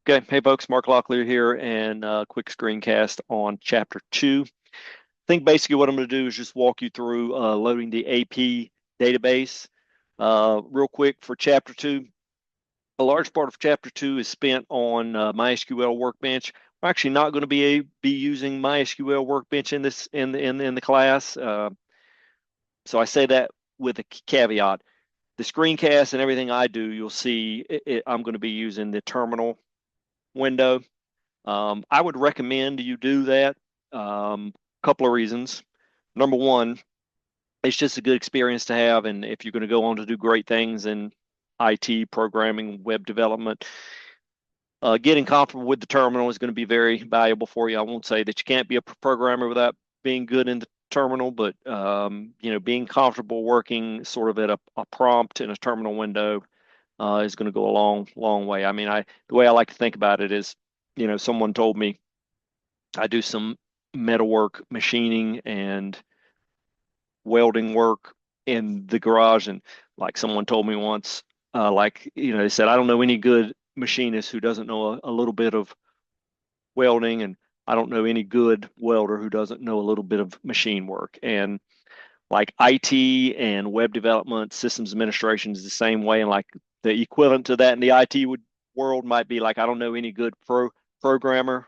Okay, hey folks, Mark Locklear here, and a quick screencast on Chapter 2. I think basically what I'm going to do is just walk you through loading the AP database. Real quick for Chapter 2, a large part of Chapter 2 is spent on MySQL Workbench. We're actually not going to be using MySQL Workbench in this in the class, so I say that with a caveat. The screencast and everything I do, you'll see I'm going to be using the terminal window. I would recommend you do that. Couple of reasons. Number one, it's just a good experience to have, and if you're going to go on to do great things in IT, programming, web development, getting comfortable with the terminal is going to be very valuable for you. I won't say that you can't be a programmer without being good in the terminal, but being comfortable working sort of at a prompt in a terminal window is going to go a long way. I mean, the way I like to think about it is, someone told me I do some metalwork machining and welding work in the garage. And like someone told me once, they said, I don't know any good machinist who doesn't know a little bit of welding, and I don't know any good welder who doesn't know a little bit of machine work. And like IT and web development, systems administration is the same way. And like the equivalent to that in the IT world might be like, I don't know any good programmer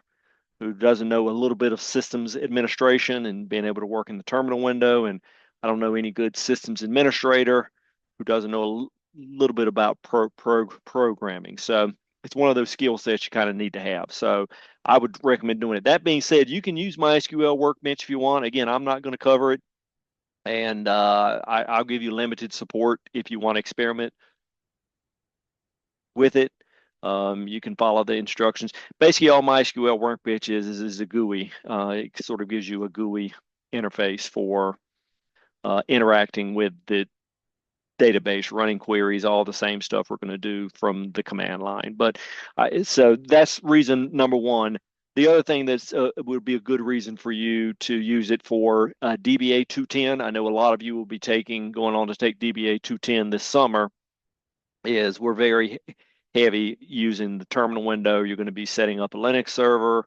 who doesn't know a little bit of systems administration and being able to work in the terminal window. And I don't know any good systems administrator who doesn't know a little bit about programming. So it's one of those skill sets you kind of need to have. So I would recommend doing it. That being said, you can use MySQL Workbench if you want. Again, I'm not going to cover it, and I'll give you limited support if you want to experiment with it. You can follow the instructions. Basically, all MySQL Workbench is a GUI. It sort of gives you a GUI interface for interacting with the database, running queries, all the same stuff we're going to do from the command line. But so that's reason number one. The other thing that would be a good reason for you to use it for DBA 210. I know a lot of you will be going on to take DBA 210 this summer. Is we're very heavy using the terminal window. You're going to be setting up a Linux server.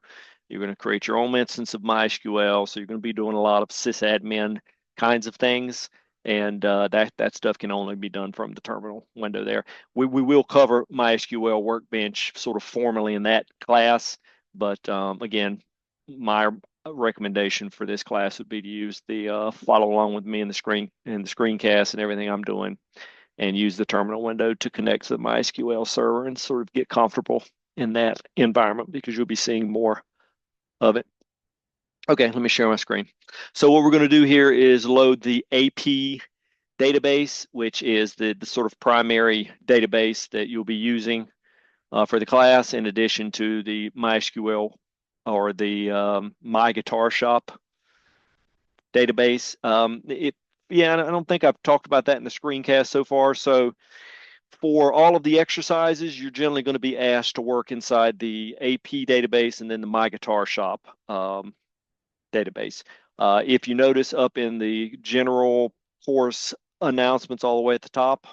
You're going to create your own instance of MySQL. So you're going to be doing a lot of sysadmin kinds of things. And that stuff can only be done from the terminal window there. We will cover MySQL Workbench sort of formally in that class. But again, my recommendation for this class would be to use the follow along with me in the screencast and everything I'm doing, and use the terminal window to connect to the MySQL server and sort of get comfortable in that environment, because you'll be seeing more of it. Okay, let me share my screen. So what we're going to do here is load the AP database, which is the sort of primary database that you'll be using for the class, in addition to the MySQL or the My Guitar Shop database. Yeah, I don't think I've talked about that in the screencast so far. So for all of the exercises, you're generally going to be asked to work inside the AP database and then the My Guitar Shop database. If you notice up in the general course announcements all the way at the top,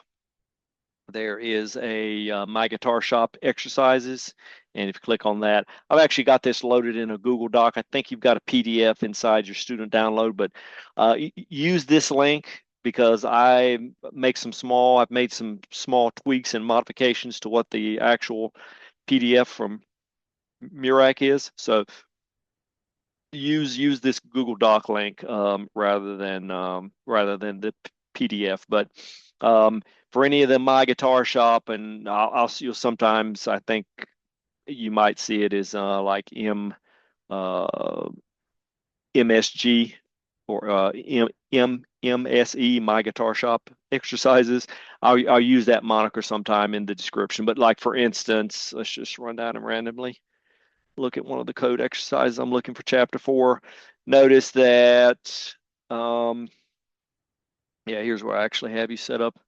there is a My Guitar Shop exercises. And if you click on that, I've actually got this loaded in a Google Doc. I think you've got a PDF inside your student download, but use this link because I've made some small tweaks and modifications to what the actual PDF from Murac is. So use this Google Doc link rather than the PDF. But for any of the My Guitar Shop, and you'll sometimes, I think you might see it as like uh, MSG or MSE, My Guitar Shop exercises. I'll use that moniker sometime in the description. But like for instance, let's just run down and randomly look at one of the code exercises I'm looking for chapter 4. Notice that, yeah, here's where I actually have you set up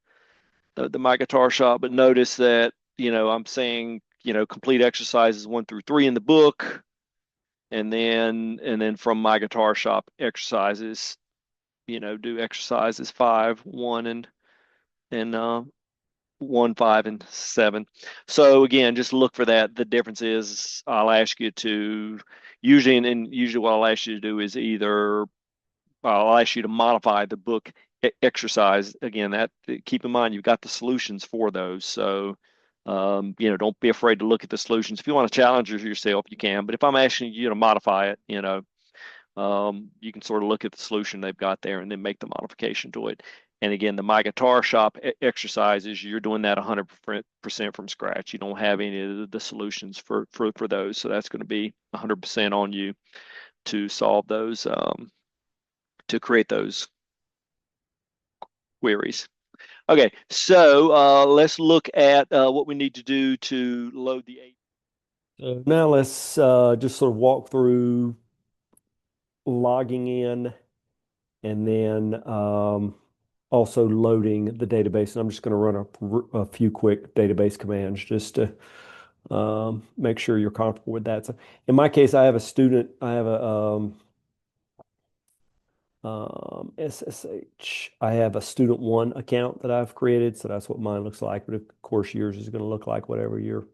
the My Guitar Shop. But notice that, I'm saying, complete exercises 1 through 3 in the book, and then from My Guitar Shop exercises, do exercises 5, 1, and 1, 5, and 7. So again, just look for that. The difference is I'll ask you to usually what I'll ask you to do is either I'll ask you to modify the book exercise. Again, that keep in mind you've got the solutions for those. So don't be afraid to look at the solutions. If you want to challenge yourself, you can. But if I'm asking you to modify it, you can sort of look at the solution they've got there and then make the modification to it. And again, the My Guitar Shop exercises, you're doing that 100% from scratch. You don't have any of the solutions for those. So that's going to be 100% on you to solve those, to create those queries. Okay, so let's look at what we need to do to load the A. So now let's just sort of walk through logging in and then also loading the database. And I'm just going to run a few quick database commands just to make sure you're comfortable with that. So in my case, I have a student, I have a SSH. I have a student one account that I've created, so that's what mine looks like. But of course, yours is going to look like whatever your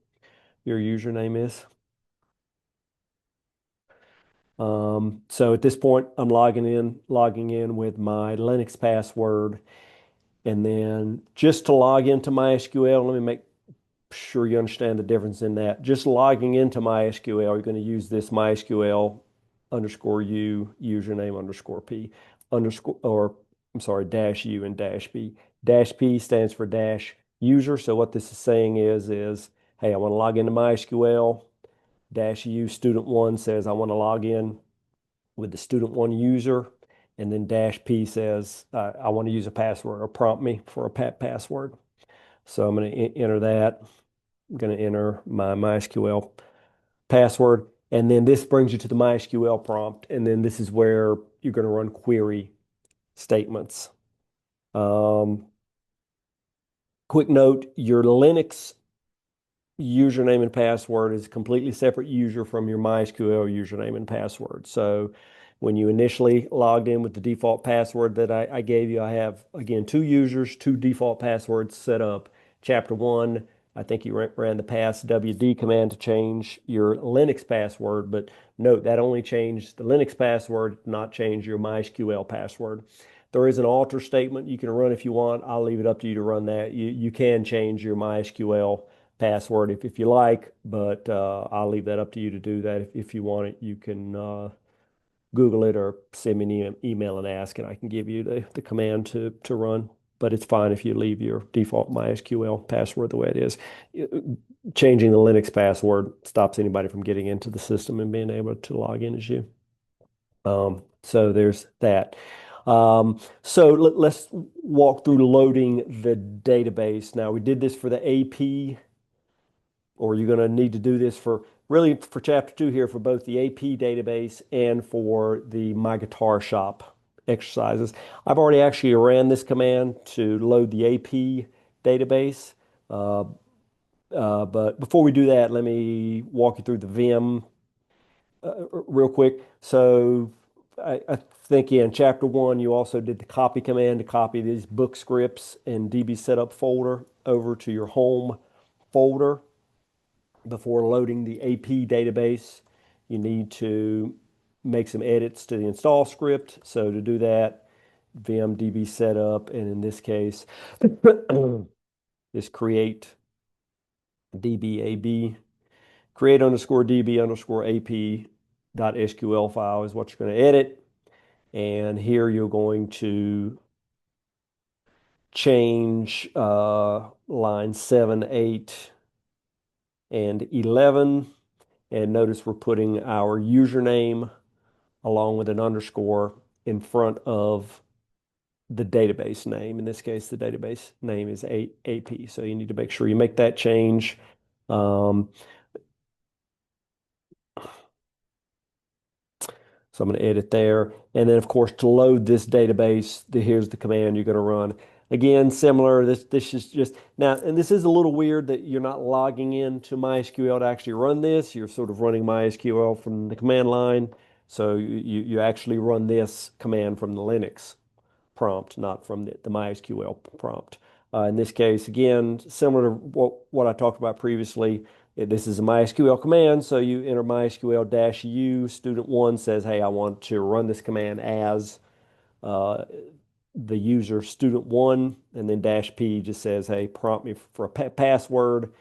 username is. So at this point, I'm logging in with my Linux password. And then just to log into MySQL, let me make sure you understand the difference in that. Just logging into MySQL, you're going to use this MySQL underscore U username underscore P underscore, or I'm sorry, dash U and dash P. Dash P stands for dash user. So what this is saying is, hey, I want to log into MySQL. Dash U student one says I want to log in with the student one user. And then dash P says I want to use a password or prompt me for a password. So I'm going to enter that. I'm going to enter my MySQL password. And then this brings you to the MySQL prompt. And then this is where you're going to run query statements. Um, Quick note, your Linux username and password is a completely separate user from your MySQL username and password. So when you initially logged in with the default password that I gave you, I have, again, two users, two default passwords set up. Chapter one, I think you ran the passwd command to change your Linux password, but note that only changed the Linux password, not change your MySQL password. There is an alter statement you can run if you want. I'll leave it up to you to run that. You can change your MySQL password if you like, but I'll leave that up to you to do that. If you want it, you can Google it or send me an email and ask, and I can give you the command to run. But it's fine if you leave your default MySQL password the way it is. Changing the Linux password stops anybody from getting into the system and being able to log in as you. So there's that. So let's walk through loading the database. Now we did this for the AP, or you're going to need to do this for really for chapter two here for both the AP database and for the My Guitar Shop exercises. I've already actually ran this command to load the AP database. Uh, but before we do that, let me walk you through the Vim real quick. So I think in chapter one, you also did the copy command to copy these book scripts and DB setup folder over to your home folder. Before loading the AP database, you need to make some edits to the install script. So to do that, vim db setup, and in this case, is create dbab, create underscore db underscore ap dot SQL file is what you're going to edit. And here you're going to change line 7, 8, and 11. And notice we're putting our username along with an underscore in front of the database name. In this case, the database name is AP. So you need to make sure you make that change. Um, so I'm going to edit there. And then, of course, to load this database, here's the command you're going to run. Again, similar. This is just now, and this is a little weird that you're not logging into MySQL to actually run this. You're sort of running MySQL from the command line. So you actually run this command from the Linux prompt, not from the MySQL prompt. In this case, again, similar to what I talked about previously, this is a MySQL command. So you enter MySQL -u. Student one says, hey, I want to run this command as uh, the user student one, and then -p just says, hey, prompt me for a password.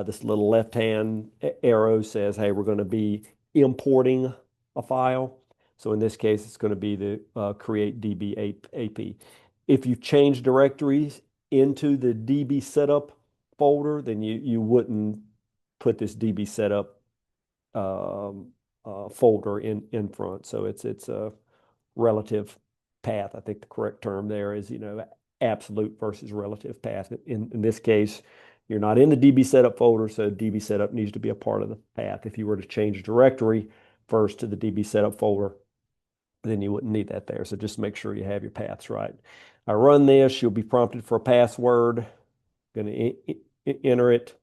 This little left-hand arrow says, hey, we're going to be importing a file. So in this case, it's going to be the create DB AP. If you change directories into the DB setup folder, then you wouldn't put this DB setup folder in front. So it's a relative path. I think the correct term there is, absolute versus relative path. In this case, you're not in the DB setup folder, so DB setup needs to be a part of the path. If you were to change directory first to the DB setup folder, then you wouldn't need that there. So just make sure you have your paths right. I run this, you'll be prompted for a password. Going to enter it.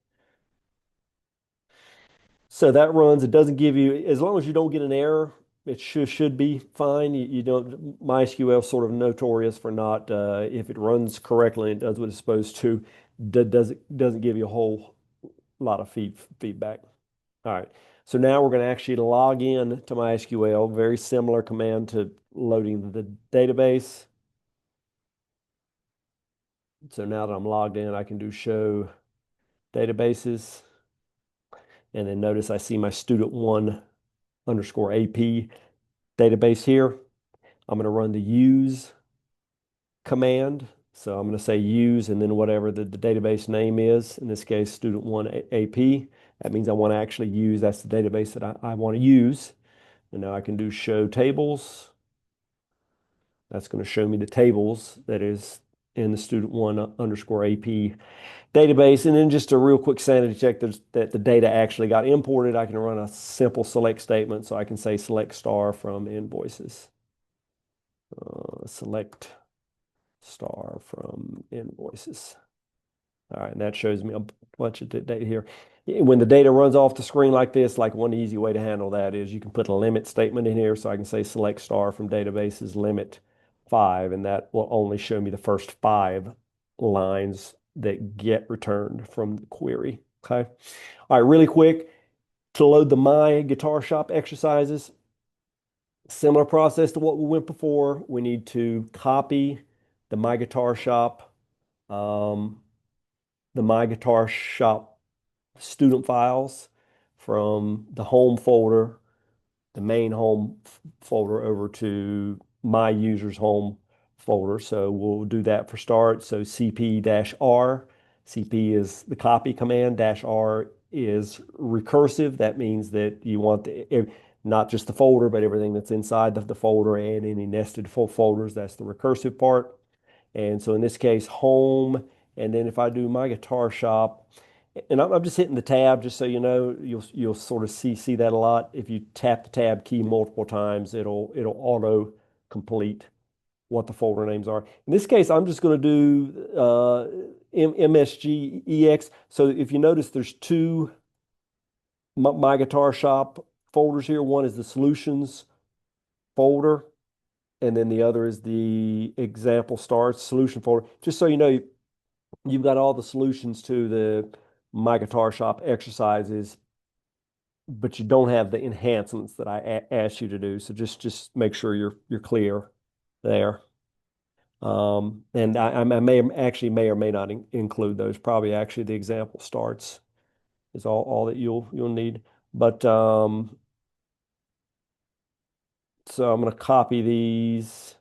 So that runs. It doesn't give you, as long as you don't get an error, it should be fine. You don't, MySQL sort of notorious for not, if it runs correctly and does what it's supposed to, doesn't give you a whole lot of feedback. All right. So now we're going to actually log in to MySQL. Very similar command to loading the database. So now that I'm logged in, I can do show databases. And then notice I see my student one underscore AP database here. I'm going to run the use command. So I'm going to say use and then whatever the database name is. In this case, student one AP. That means I want to actually use, that's the database that I want to use. And now I can do show tables. That's going to show me the tables that is in the student one underscore AP database. And then just a real quick sanity check that the data actually got imported. I can run a simple select statement. So I can say select star from invoices. Select star from invoices. All right, and that shows me a bunch of data here. When the data runs off the screen like this, like one easy way to handle that is you can put a limit statement in here. So I can say select star from databases limit 5, and that will only show me the first 5 lines that get returned from the query. Okay. All right, really quick to load the My Guitar Shop exercises. Similar process to what we went before. We need to copy the My Guitar Shop, um, the My Guitar Shop student files from the home folder, the main home folder over to my user's home folder. So we'll do that for start. So cp-r, cp is the copy command, -r is recursive. That means that you want not just the folder, but everything that's inside of the folder and any nested folders. That's the recursive part. And so in this case, home. And then if I do My Guitar Shop, and I'm just hitting the tab just so you know, you'll sort of see that a lot. If you tap the tab key multiple times, it'll auto complete what the folder names are. In this case, I'm just going to do MSG So if you notice, there's two My Guitar Shop folders here. One is the solutions folder, and then the other is the example starts solution folder. Just so you know, you've got all the solutions to the My Guitar Shop exercises, but you don't have the enhancements that I asked you to do. So just make sure you're clear there. And I may or may not include those. Probably actually the example starts is all that you'll need. But so I'm going to copy these.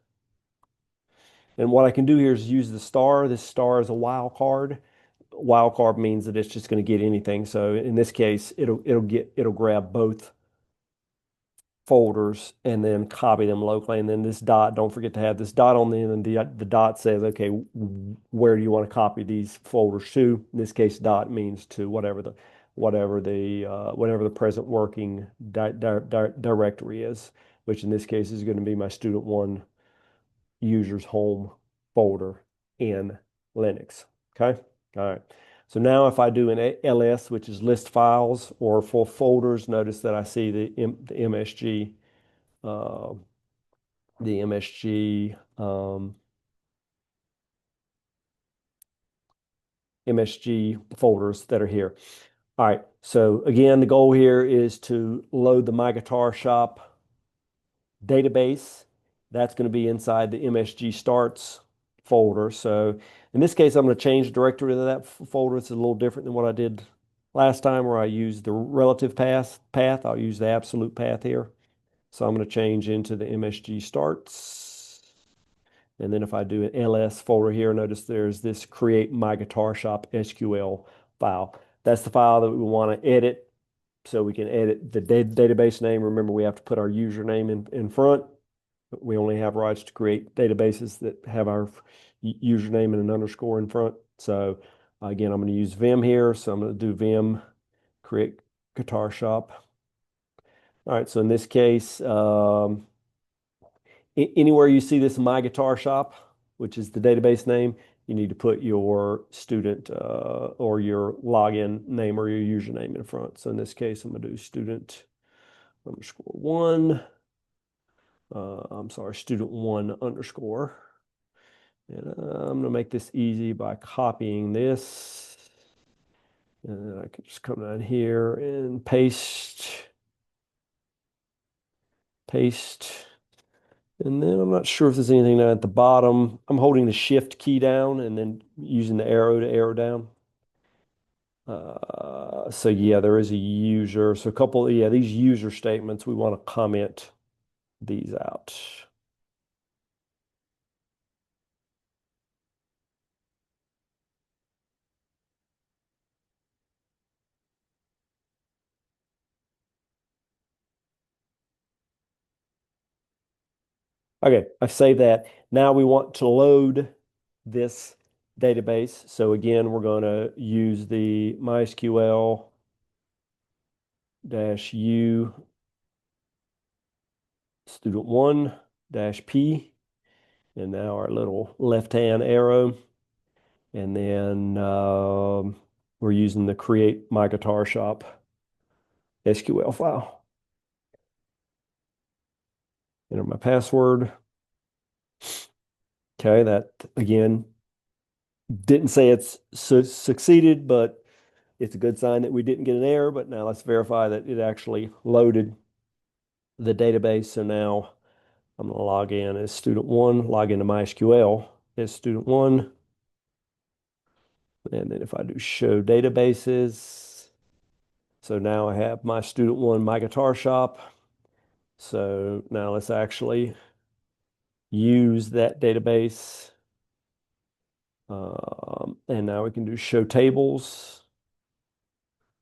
And what I can do here is use the star. This star is a wild card. Wild card means that it's just going to get anything. So in this case, it'll grab both folders and then copy them locally. And then this dot, don't forget to have this dot on the end. And the dot says, okay, where do you want to copy these folders to? In this case, dot means to whatever the present working directory is, which in this case is going to be my student one user's home folder in Linux. Okay. All right. So now if I do an ls, which is list files or for folders, notice that I see the MSG, uh, the MSG MSG folders that are here. All right. So again, the goal here is to load the My Guitar Shop database. That's going to be inside the MSG starts folder. So in this case, I'm going to change the directory to that folder. It's a little different than what I did last time where I used the relative path. I'll use the absolute path here. So I'm going to change into the MSG starts. And then if I do an ls folder here, notice there's this create my guitar shop SQL file. That's the file that we want to edit. So we can edit the database name. Remember, we have to put our username in front. We only have rights to create databases that have our username and an underscore in front. So again, I'm going to use Vim here. So I'm going to do Vim create guitar shop. All right. So in this case, anywhere you see this My Guitar Shop, which is the database name, you need to put your student or your login name or your username in front. So in this case, I'm going to do student underscore one. I'm sorry, student one underscore. And I'm going to make this easy by copying this. And I can just come down here and paste. And then I'm not sure if there's anything down at the bottom. I'm holding the shift key down and then using the arrow to arrow down. So yeah, there is a user. So a couple, yeah, these user statements, we want to comment these out. Okay, I've saved that. Now we want to load this database. So again, we're going to use the MySQL -u student one -p, and now our little left-hand arrow. And then we're using the create my guitar shop SQL file. Enter my password. Okay, that again didn't say it's succeeded, but it's a good sign that we didn't get an error. But now let's verify that it actually loaded the database. So now I'm going to log in as student one, log into MySQL as student one. And then if I do show databases, so now I have my student one, my guitar shop. So now let's actually use that database. And now we can do show tables.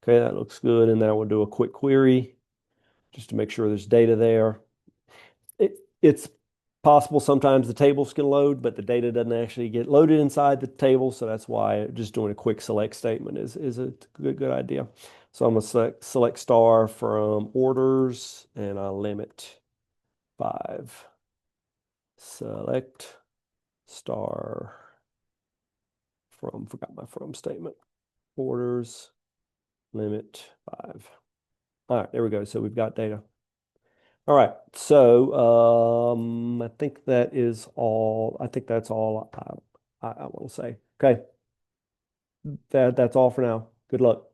Okay, that looks good. And now we'll do a quick query just to make sure there's data there. It's possible sometimes the tables can load, but the data doesn't actually get loaded inside the table. So that's why just doing a quick select statement is a good idea. So I'm going to select star from orders and I'll limit 5. Select star from, forgot my from statement, orders, limit 5. All right, there we go. So we've got data. All right, so I think that is all. I think that's all I want to say. Okay, that's all for now. Good luck.